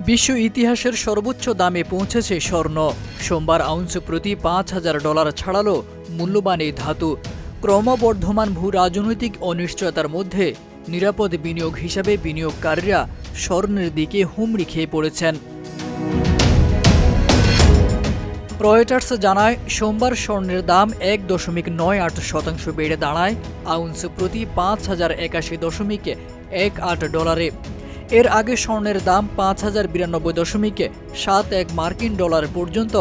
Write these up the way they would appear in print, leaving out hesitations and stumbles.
বিশ্ব ইতিহাসের সর্বোচ্চ দামে পৌঁছেছে স্বর্ণ। সোমবার আউন্স প্রতি $5,000 ছাড়ালো মূল্যবান এই ধাতু। ক্রমবর্ধমান ভূ রাজনৈতিক অনিশ্চয়তার মধ্যে নিরাপদ বিনিয়োগ হিসাবে বিনিয়োগকারীরা স্বর্ণের দিকে হুমড়ি খেয়ে পড়েছেন। রয়টার্স জানায়, সোমবার স্বর্ণের দাম 1.98% বেড়ে দাঁড়ায় আউন্স প্রতি $5,081.18। এর আগে স্বর্ণের দাম $5,092.71 মার্কিন ডলার পর্যন্ত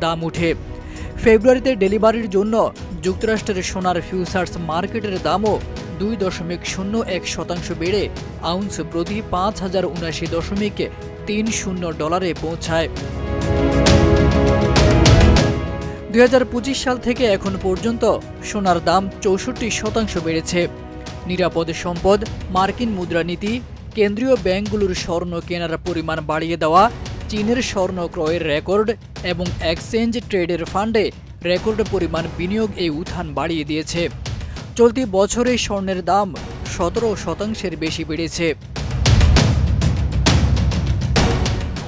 দাম উঠে। ফেব্রুয়ারিতে ডেলিভারির জন্য যুক্তরাষ্ট্রের সোনার ফিউচার্স মার্কেটের দামও 2.01% বেড়ে আউন্স প্রতি $5,079.30 পৌঁছায়। 2025 সাল থেকে এখন পর্যন্ত সোনার দাম 64% বেড়েছে। নিরাপদ সম্পদ, মার্কিন মুদ্রানীতি, কেন্দ্রীয় ব্যাংকগুলোর স্বর্ণ কেনার পরিমাণ বাড়িয়ে দেওয়া, চীনের স্বর্ণ ক্রয়ের রেকর্ড এবং এক্সচেঞ্জ ট্রেডের ফান্ডে রেকর্ড পরিমাণ বিনিয়োগ এই উত্থান বাড়িয়ে দিয়েছে। চলতি বছরে স্বর্ণের দাম 17% বেশি বেড়েছে।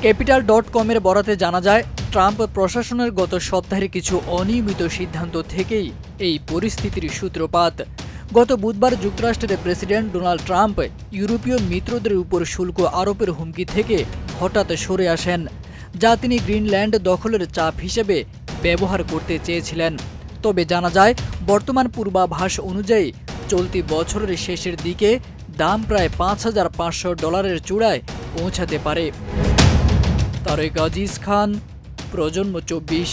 ক্যাপিটাল.কমের বরাতে জানা যায়, ট্রাম্প প্রশাসনের গত সপ্তাহের কিছু অনিয়মিত সিদ্ধান্ত থেকেই এই পরিস্থিতির সূত্রপাত। গত বুধবার যুক্তরাষ্ট্রের প্রেসিডেন্ট ডোনাল্ড ট্রাম্প ইউরোপীয় মিত্রদের উপর শুল্ক আরোপের হুমকি থেকে হঠাৎ সরে আসেন, যা তিনি গ্রিনল্যান্ড দখলের চাপ হিসেবে ব্যবহার করতে চেয়েছিলেন। তবে জানা যায়, বর্তমান পূর্বাভাস অনুযায়ী চলতি বছরের শেষের দিকে দাম প্রায় $5,500 চূড়ায় পৌঁছাতে পারে। তারেক আজিজ খান, প্রজন্ম 24।